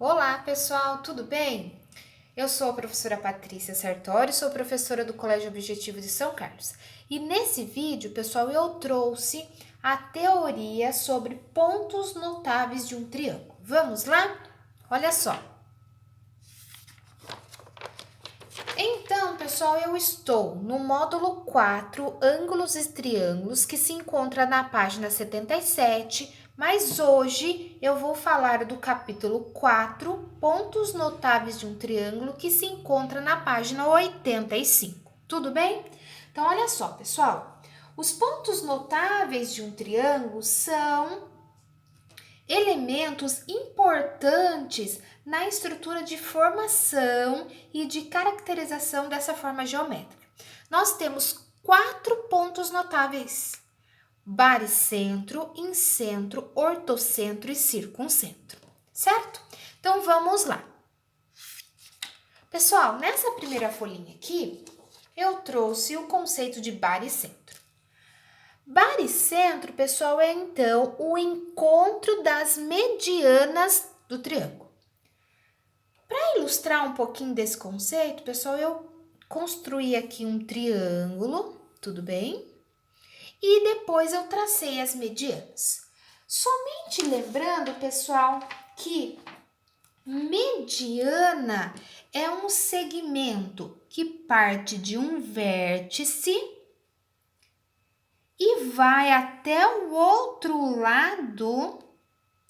Olá, pessoal, tudo bem? Eu sou a professora Patrícia Sartori, sou professora do Colégio Objetivo de São Carlos. E nesse vídeo, pessoal, eu trouxe a teoria sobre pontos notáveis de um triângulo. Vamos lá? Olha só. Então, pessoal, eu estou no módulo 4, ângulos e triângulos, que se encontra na página 77, mas hoje eu vou falar do capítulo 4, pontos notáveis de um triângulo, que se encontra na página 85. Tudo bem? Então, olha só, pessoal. Os pontos notáveis de um triângulo são elementos importantes na estrutura de formação e de caracterização dessa forma geométrica. Nós temos 4 pontos notáveis: baricentro, incentro, ortocentro e circuncentro, certo? Então vamos lá. Pessoal, nessa primeira folhinha aqui, eu trouxe o conceito de baricentro. Baricentro, pessoal, é então o encontro das medianas do triângulo. Para ilustrar um pouquinho desse conceito, pessoal, eu construí aqui um triângulo, tudo bem? E depois eu tracei as medianas. Somente lembrando, pessoal, que mediana é um segmento que parte de um vértice e vai até o outro lado,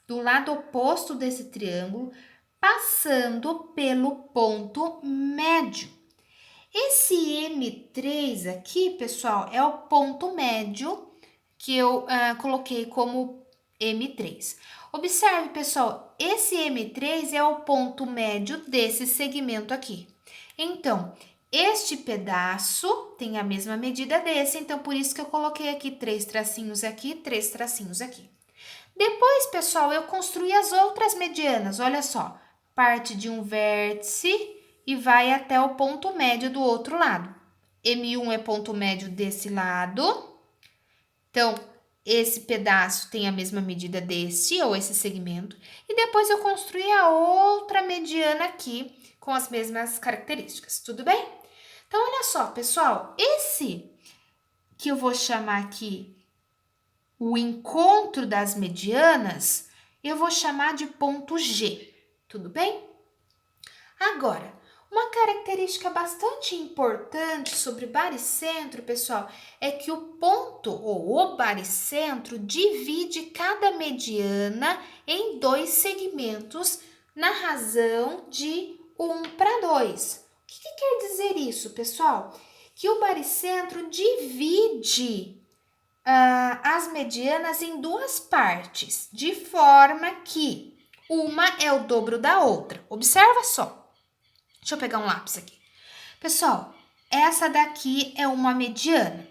do lado oposto desse triângulo, passando pelo ponto médio. Esse M3 aqui, pessoal, é o ponto médio que eu coloquei como M3. Observe, pessoal, esse M3 é o ponto médio desse segmento aqui. Então, este pedaço tem a mesma medida desse, então por isso que eu coloquei aqui 3 tracinhos aqui, 3 tracinhos aqui. Depois, pessoal, eu construí as outras medianas, olha só. Parte de um vértice e vai até o ponto médio do outro lado. M1 é ponto médio desse lado. Então, esse pedaço tem a mesma medida desse, ou esse segmento. E depois eu construí a outra mediana aqui, com as mesmas características, tudo bem? Então, olha só, pessoal, esse que eu vou chamar aqui o encontro das medianas, eu vou chamar de ponto G, tudo bem? Agora, uma característica bastante importante sobre baricentro, pessoal, é que o ponto ou o baricentro divide cada mediana em 2 segmentos na razão de 1 para 2. O que quer dizer isso, pessoal? Que o baricentro divide as medianas em 2 partes, de forma que uma é o dobro da outra. Observa só. Deixa eu pegar um lápis aqui. Pessoal, essa daqui é uma mediana.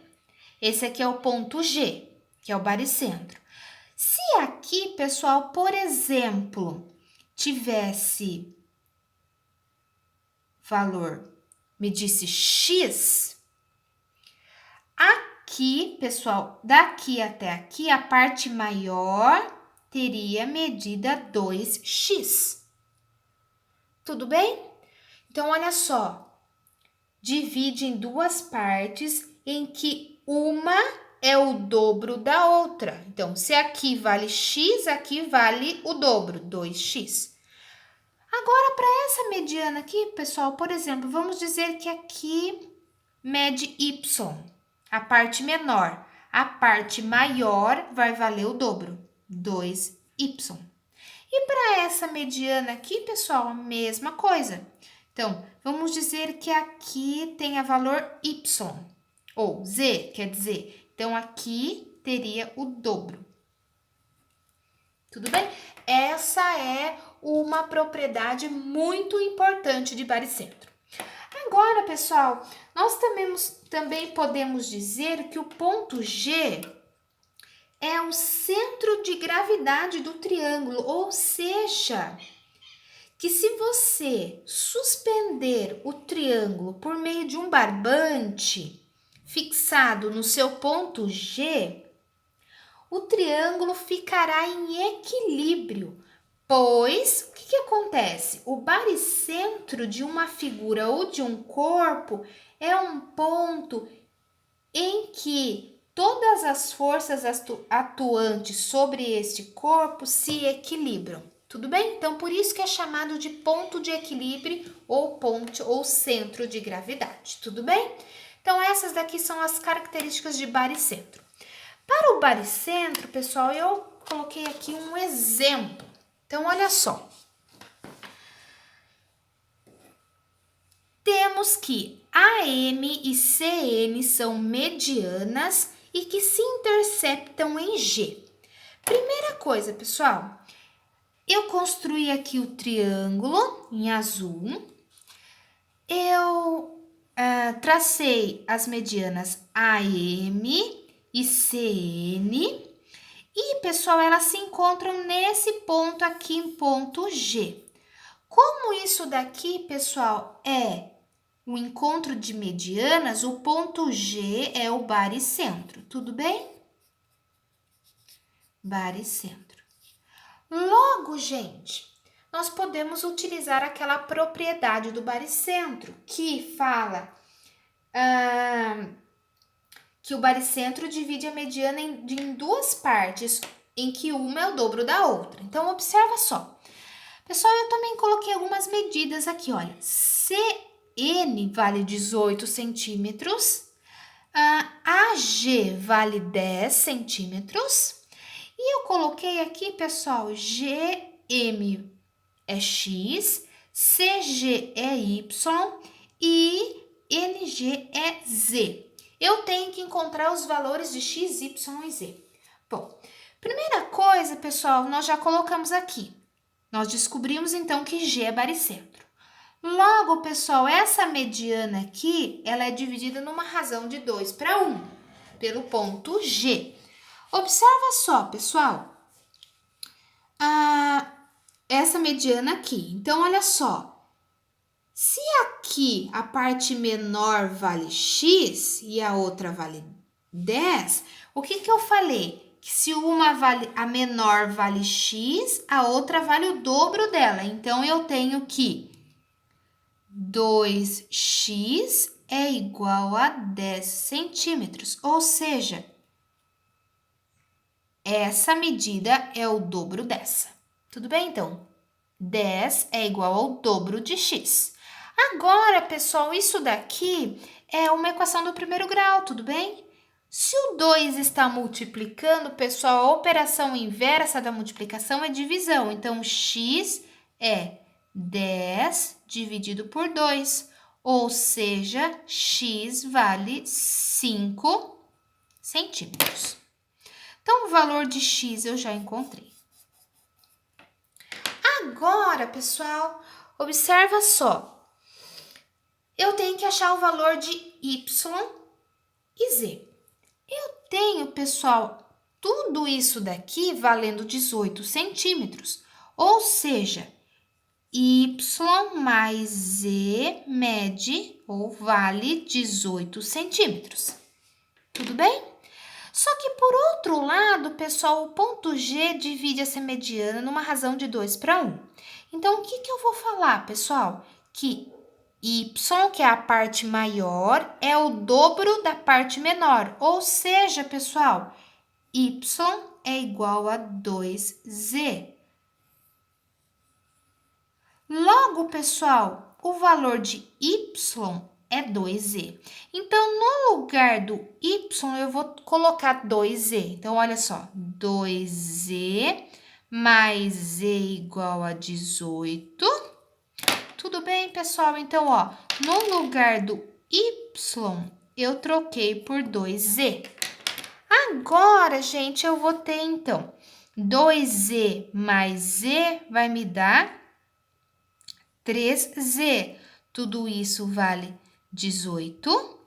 Esse aqui é o ponto G, que é o baricentro. Se aqui, pessoal, por exemplo, tivesse valor, medisse X, aqui, pessoal, daqui até aqui, a parte maior teria medida 2x. Tudo bem? Então, olha só, divide em 2 partes em que uma é o dobro da outra. Então, se aqui vale x, aqui vale o dobro, 2x. Agora, para essa mediana aqui, pessoal, por exemplo, vamos dizer que aqui mede y, a parte menor. A parte maior vai valer o dobro, 2y. E para essa mediana aqui, pessoal, a mesma coisa. Então, vamos dizer que aqui tenha valor y, ou z, quer dizer, então aqui teria o dobro. Tudo bem? Essa é uma propriedade muito importante de baricentro. Agora, pessoal, nós também podemos dizer que o ponto G é o centro de gravidade do triângulo, ou seja, que se você suspender o triângulo por meio de um barbante fixado no seu ponto G, o triângulo ficará em equilíbrio, Pois, o que acontece? O baricentro de uma figura ou de um corpo é um ponto em que todas as forças atuantes sobre este corpo se equilibram. Tudo bem? Então, por isso que é chamado de ponto de equilíbrio ou ponto ou centro de gravidade. Tudo bem? Então, essas daqui são as características de baricentro. Para o baricentro, pessoal, eu coloquei aqui um exemplo. Então, olha só. Temos que AM e CN são medianas e que se interceptam em G. Primeira coisa, pessoal, eu construí aqui o triângulo em azul. Eu tracei as medianas AM e CN. E, pessoal, elas se encontram nesse ponto aqui, em ponto G. Como isso daqui, pessoal, é o encontro de medianas, o ponto G é o baricentro, tudo bem? Baricentro. Logo, gente, nós podemos utilizar aquela propriedade do baricentro, que fala que o baricentro divide a mediana em duas partes, em que uma é o dobro da outra. Então, observa só. Pessoal, eu também coloquei algumas medidas aqui, olha. CN vale 18 centímetros, AG vale 10 centímetros, e eu coloquei aqui, pessoal, GM é X, CG é Y e NG é Z. Eu tenho que encontrar os valores de X, Y e Z. Bom, primeira coisa, pessoal, nós já colocamos aqui. Nós descobrimos, então, que G é baricentro. Logo, pessoal, essa mediana aqui, ela é dividida numa razão de 2 para 1, pelo ponto G. Observa só, pessoal, essa mediana aqui. Então, olha só. Se aqui a parte menor vale X e a outra vale 10, o que eu falei? Que se uma vale, a menor vale X, a outra vale o dobro dela. Então, eu tenho que 2x é igual a 10 centímetros. Ou seja, essa medida é o dobro dessa. Tudo bem, então? 10 é igual ao dobro de x. Agora, pessoal, isso daqui é uma equação do primeiro grau, tudo bem? Se o 2 está multiplicando, pessoal, a operação inversa da multiplicação é divisão. Então, x é 10 dividido por 2, ou seja, x vale 5 centímetros. Então, o valor de x eu já encontrei. Agora, pessoal, observa só. Eu tenho que achar o valor de y e z. Eu tenho, pessoal, tudo isso daqui valendo 18 centímetros. Ou seja, y mais z mede ou vale 18 centímetros. Tudo bem? Só que, por outro lado, pessoal, o ponto G divide essa mediana numa razão de 2 para 1. Então, o que eu vou falar, pessoal? Que y, que é a parte maior, é o dobro da parte menor. Ou seja, pessoal, y é igual a 2z. Logo, pessoal, o valor de y é 2z. Então, no lugar do y, eu vou colocar 2z. Então, olha só, 2z mais z igual a 18. Tudo bem, pessoal? Então, ó, no lugar do y, eu troquei por 2z. Agora, gente, eu vou ter, então, 2z mais z vai me dar 3z. Tudo isso vale 18.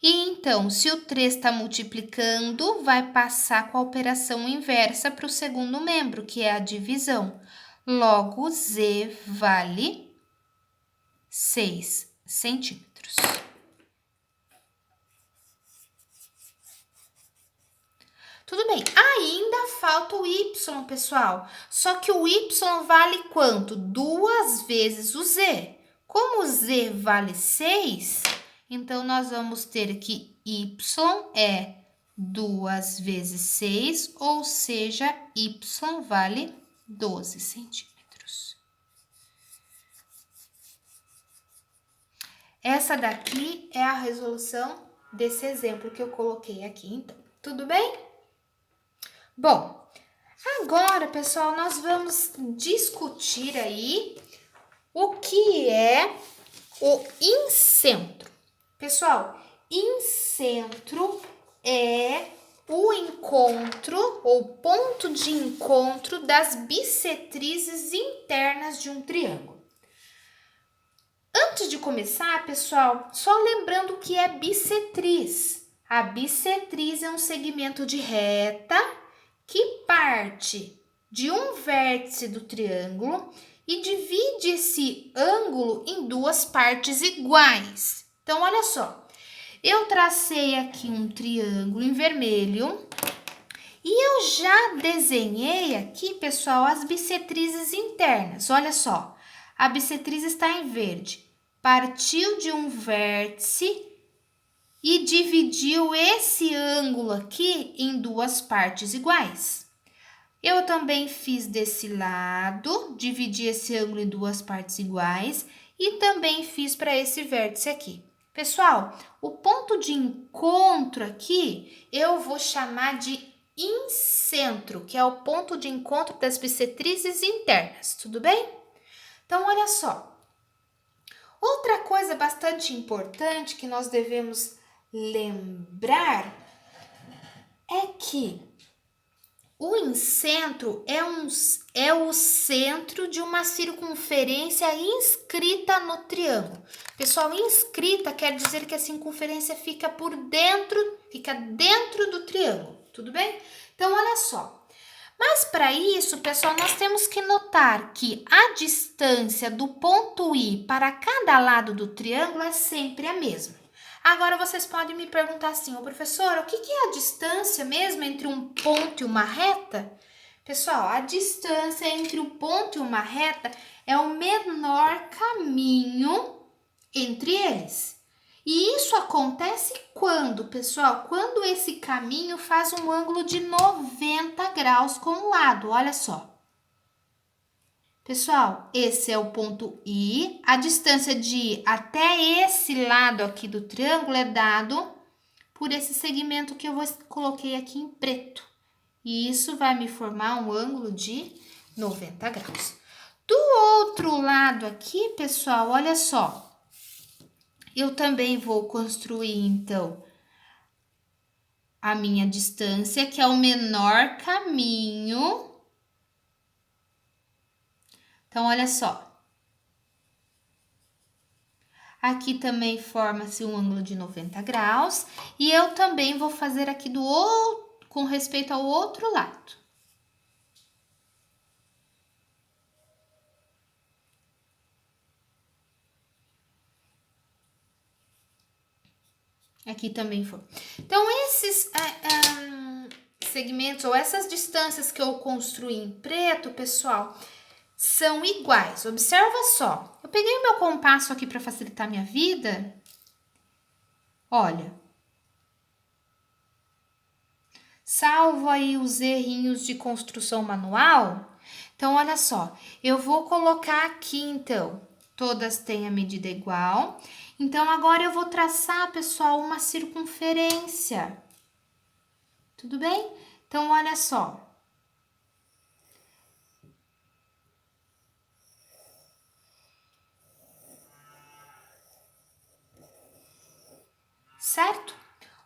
E então, se o 3 está multiplicando, vai passar com a operação inversa para o segundo membro, que é a divisão. Logo, z vale 6 centímetros. Tudo bem, ainda falta o y, pessoal. Só que o y vale quanto? 2 vezes o z. Como o z vale 6, então nós vamos ter que y é 2 vezes 6, ou seja, y vale 12 centímetros. Essa daqui é a resolução desse exemplo que eu coloquei aqui, então. Tudo bem? Bom, agora, pessoal, nós vamos discutir aí o que é o incentro. Pessoal, incentro é o encontro ou ponto de encontro das bissetrizes internas de um triângulo. Antes de começar, pessoal, só lembrando o que é bissetriz. A bissetriz é um segmento de reta que parte de um vértice do triângulo e divide esse ângulo em 2 partes iguais. Então, olha só, eu tracei aqui um triângulo em vermelho e eu já desenhei aqui, pessoal, as bissetrizes internas. Olha só, a bissetriz está em verde, partiu de um vértice e dividiu esse ângulo aqui em 2 partes iguais. Eu também fiz desse lado, dividi esse ângulo em 2 partes iguais e também fiz para esse vértice aqui. Pessoal, o ponto de encontro aqui eu vou chamar de incentro, que é o ponto de encontro das bissetrizes internas, tudo bem? Então, olha só. Outra coisa bastante importante que nós devemos lembrar é que o incentro é o centro de uma circunferência inscrita no triângulo. Pessoal, inscrita quer dizer que a circunferência fica dentro do triângulo, tudo bem? Então, olha só. Mas para isso, pessoal, nós temos que notar que a distância do ponto I para cada lado do triângulo é sempre a mesma. Agora, vocês podem me perguntar assim, professora, o que é a distância mesmo entre um ponto e uma reta? Pessoal, a distância entre o ponto e uma reta é o menor caminho entre eles. E isso acontece quando, pessoal? Quando esse caminho faz um ângulo de 90 graus com o lado, olha só. Pessoal, esse é o ponto I. A distância de I até esse lado aqui do triângulo é dado por esse segmento que eu coloquei aqui em preto. E isso vai me formar um ângulo de 90 graus. Do outro lado aqui, pessoal, olha só. Eu também vou construir, então, a minha distância, que é o menor caminho. Então, olha só. Aqui também forma-se um ângulo de 90 graus. E eu também vou fazer aqui com respeito ao outro lado. Aqui também foi. Então, esses segmentos ou essas distâncias que eu construí em preto, pessoal, são iguais. Observa só. Eu peguei o meu compasso aqui para facilitar minha vida. Olha. Salvo aí os errinhos de construção manual. Então, olha só. Eu vou colocar aqui, então, todas têm a medida igual. Então, agora eu vou traçar, pessoal, uma circunferência. Tudo bem? Então, olha só. Certo?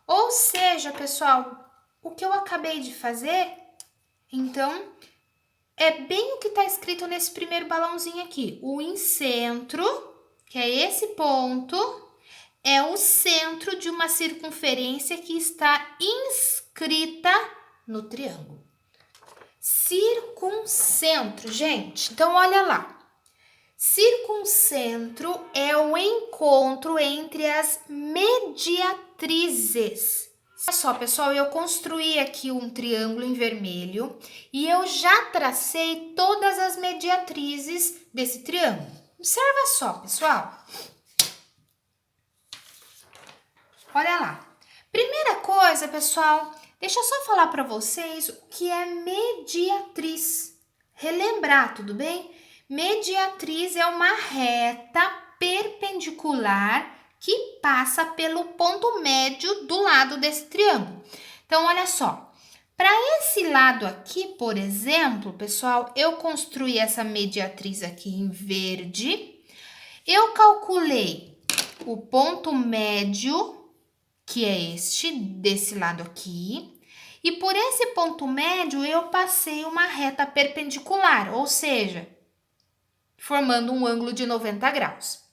Ou seja, pessoal, o que eu acabei de fazer, então, é bem o que está escrito nesse primeiro balãozinho aqui. O incentro, que é esse ponto, é o centro de uma circunferência que está inscrita no triângulo. Circuncentro, gente. Então, olha lá. Circuncentro é o encontro entre as mediatrizes, Olha só, pessoal, eu construí aqui um triângulo em vermelho e eu já tracei todas as mediatrizes desse triângulo. Observa só, pessoal. Olha lá. Primeira coisa, pessoal, deixa eu só falar para vocês o que é mediatriz. Relembrar, tudo bem? Mediatriz é uma reta perpendicular que passa pelo ponto médio do lado desse triângulo. Então, olha só. Para esse lado aqui, por exemplo, pessoal, eu construí essa mediatriz aqui em verde. Eu calculei o ponto médio, que é este, desse lado aqui. E por esse ponto médio, eu passei uma reta perpendicular, ou seja, formando um ângulo de 90 graus.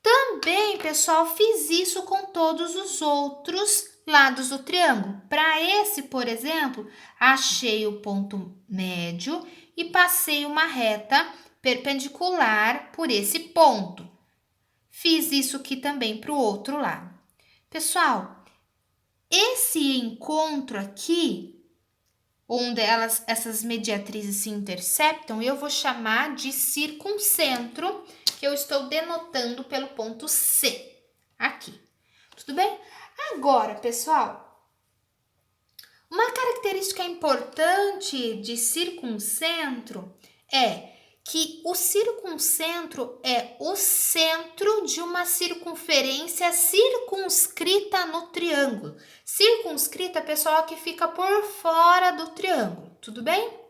Também, pessoal, fiz isso com todos os outros lados do triângulo. Para esse, por exemplo, achei o ponto médio e passei uma reta perpendicular por esse ponto. Fiz isso aqui também para o outro lado. Pessoal, esse encontro aqui, onde essas mediatrizes se interceptam, eu vou chamar de circuncentro, que eu estou denotando pelo ponto C, aqui. Tudo bem? Agora, pessoal, uma característica importante de circuncentro é que o circuncentro é o centro de uma circunferência circunscrita no triângulo. Circunscrita, pessoal, que fica por fora do triângulo, tudo bem?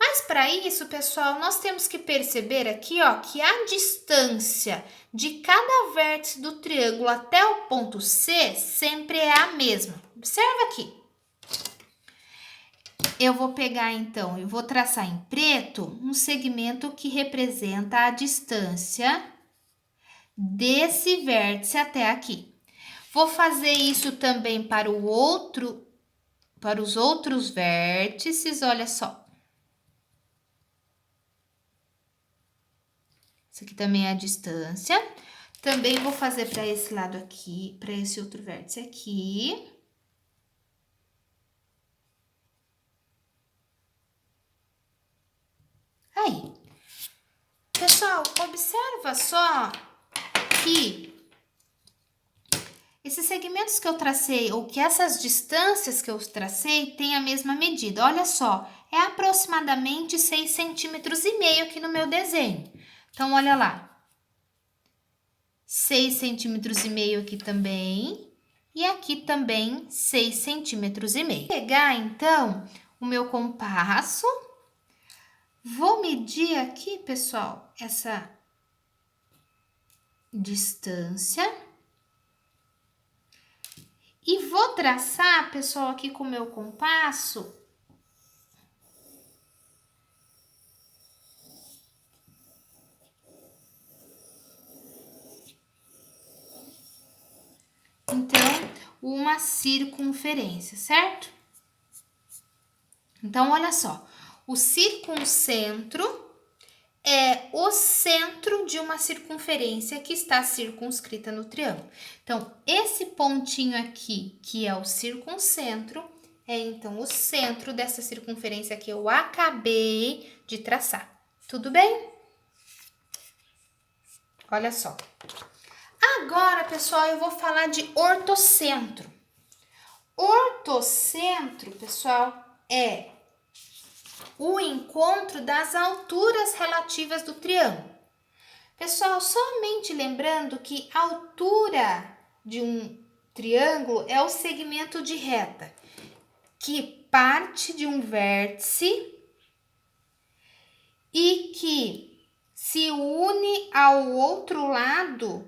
Mas para isso, pessoal, nós temos que perceber aqui, ó, que a distância de cada vértice do triângulo até o ponto C sempre é a mesma. Observa aqui. Eu vou pegar, então, e vou traçar em preto um segmento que representa a distância desse vértice até aqui. Vou fazer isso também para os outros vértices, olha só. Isso aqui também é a distância. Também vou fazer para esse lado aqui, para esse outro vértice aqui. Aí. Pessoal, observa só que esses segmentos que eu tracei, ou que essas distâncias que eu tracei, têm a mesma medida. Olha só, é aproximadamente 6,5 centímetros aqui no meu desenho. Então, olha lá. 6,5 centímetros aqui também. E aqui também 6,5 centímetros. Vou pegar, então, o meu compasso. Vou medir aqui, pessoal, essa distância. E vou traçar, pessoal, aqui com o meu compasso. Então, uma circunferência, certo? Então, olha só. O circuncentro é o centro de uma circunferência que está circunscrita no triângulo. Então, esse pontinho aqui, que é o circuncentro, é então o centro dessa circunferência que eu acabei de traçar. Tudo bem? Olha só. Agora, pessoal, eu vou falar de ortocentro. Ortocentro, pessoal, é o encontro das alturas relativas do triângulo. Pessoal, somente lembrando que a altura de um triângulo é o segmento de reta que parte de um vértice e que se une ao outro lado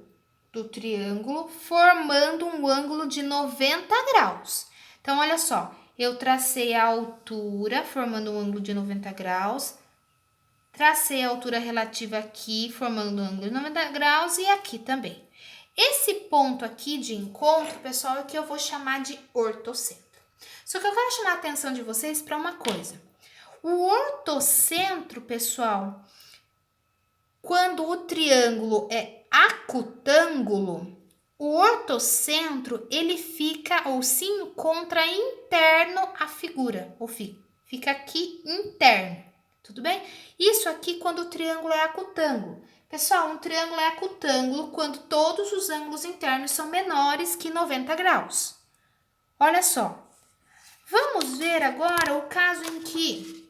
do triângulo, formando um ângulo de 90 graus. Então, olha só, eu tracei a altura, formando um ângulo de 90 graus, tracei a altura relativa aqui, formando um ângulo de 90 graus, e aqui também. Esse ponto aqui de encontro, pessoal, é que eu vou chamar de ortocentro. Só que eu quero chamar a atenção de vocês para uma coisa. O ortocentro, pessoal, quando o triângulo é acutângulo, O ortocentro, ele fica ou se encontra interno à figura, ou fica aqui interno, tudo bem? Isso aqui quando o triângulo é acutângulo. Pessoal, um triângulo é acutângulo quando todos os ângulos internos são menores que 90 graus. Olha só, vamos ver agora o caso em que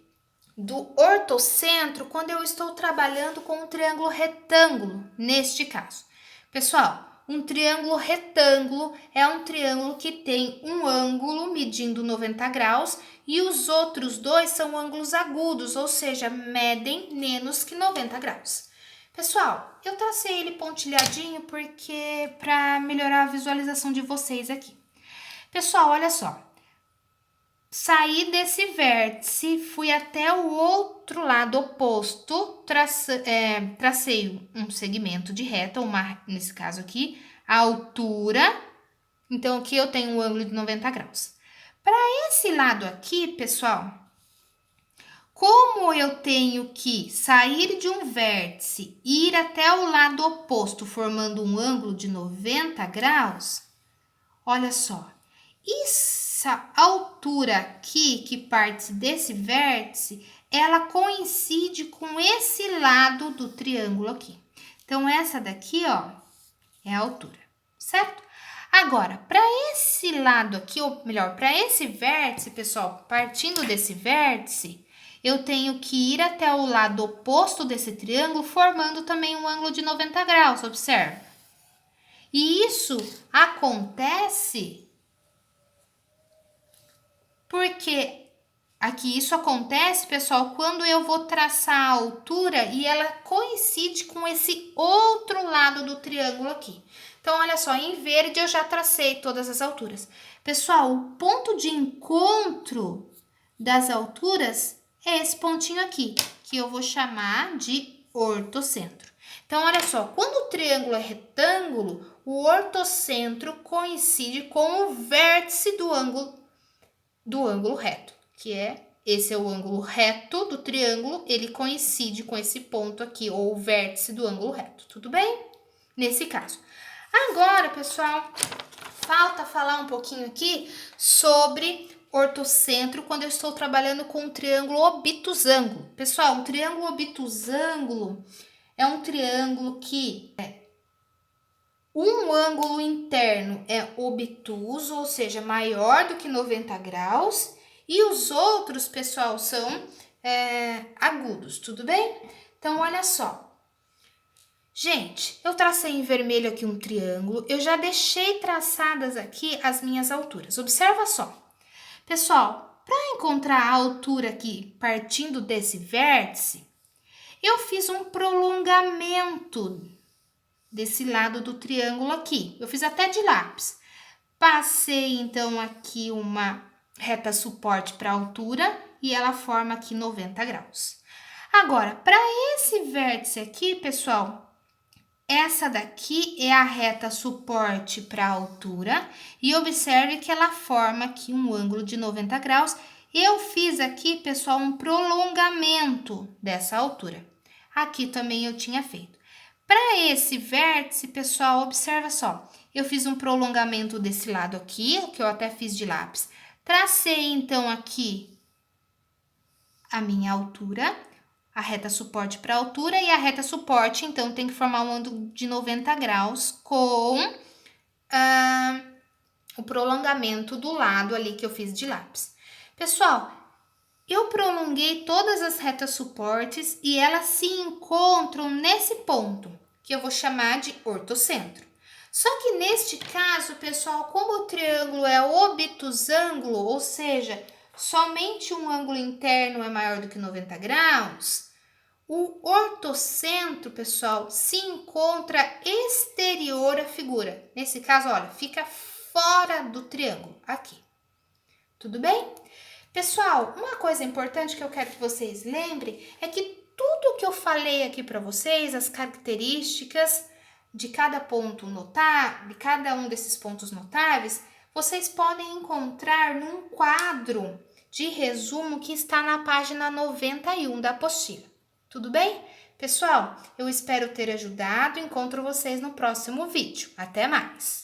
do ortocentro, quando eu estou trabalhando com um triângulo retângulo, neste caso. Pessoal, um triângulo retângulo é um triângulo que tem um ângulo medindo 90 graus e os outros dois são ângulos agudos, ou seja, medem menos que 90 graus. Pessoal, eu tracei ele pontilhadinho porque para melhorar a visualização de vocês aqui. Pessoal, olha só. Saí desse vértice, fui até o outro lado oposto, tracei um segmento de reta, nesse caso aqui, a altura. Então, aqui eu tenho um ângulo de 90 graus. Para esse lado aqui, pessoal, como eu tenho que sair de um vértice e ir até o lado oposto, formando um ângulo de 90 graus, olha só, essa altura aqui, que parte desse vértice, ela coincide com esse lado do triângulo aqui. Então, essa daqui, ó, é a altura, certo? Agora, para esse lado aqui, ou melhor, para esse vértice, pessoal, partindo desse vértice, eu tenho que ir até o lado oposto desse triângulo, formando também um ângulo de 90 graus, observe. E isso acontece porque aqui isso acontece, pessoal, quando eu vou traçar a altura e ela coincide com esse outro lado do triângulo aqui. Então, olha só, em verde eu já tracei todas as alturas. Pessoal, o ponto de encontro das alturas é esse pontinho aqui, que eu vou chamar de ortocentro. Então, olha só, quando o triângulo é retângulo, o ortocentro coincide com o vértice do ângulo reto, que esse é o ângulo reto do triângulo, ele coincide com esse ponto aqui, ou o vértice do ângulo reto, tudo bem? Nesse caso. Agora, pessoal, falta falar um pouquinho aqui sobre ortocentro quando eu estou trabalhando com um triângulo obtusângulo. Pessoal, um triângulo obtusângulo é um triângulo que um ângulo interno é obtuso, ou seja, maior do que 90 graus, e os outros, pessoal, são agudos, tudo bem? Então, olha só. Gente, eu tracei em vermelho aqui um triângulo, eu já deixei traçadas aqui as minhas alturas. Observa só. Pessoal, para encontrar a altura aqui, partindo desse vértice, eu fiz um prolongamento desse lado do triângulo aqui. Eu fiz até de lápis. Passei, então, aqui uma reta suporte para a altura e ela forma aqui 90 graus. Agora, para esse vértice aqui, pessoal, essa daqui é a reta suporte para a altura e observe que ela forma aqui um ângulo de 90 graus. Eu fiz aqui, pessoal, um prolongamento dessa altura. Aqui também eu tinha feito. Para esse vértice, pessoal, observa só. Eu fiz um prolongamento desse lado aqui, que eu até fiz de lápis. Tracei, então, aqui a minha altura, a reta suporte para a altura, e a reta suporte, então, tem que formar um ângulo de 90 graus com o prolongamento do lado ali que eu fiz de lápis. Pessoal, eu prolonguei todas as retas suportes e elas se encontram nesse ponto, que eu vou chamar de ortocentro. Só que neste caso, pessoal, como o triângulo é obtusângulo, ou seja, somente um ângulo interno é maior do que 90 graus, o ortocentro, pessoal, se encontra exterior à figura. Nesse caso, olha, fica fora do triângulo, aqui. Tudo bem? Pessoal, uma coisa importante que eu quero que vocês lembrem é que tudo que eu falei aqui para vocês, as características de cada ponto notável, de cada um desses pontos notáveis, vocês podem encontrar num quadro de resumo que está na página 91 da apostila. Tudo bem? Pessoal, eu espero ter ajudado. Encontro vocês no próximo vídeo. Até mais!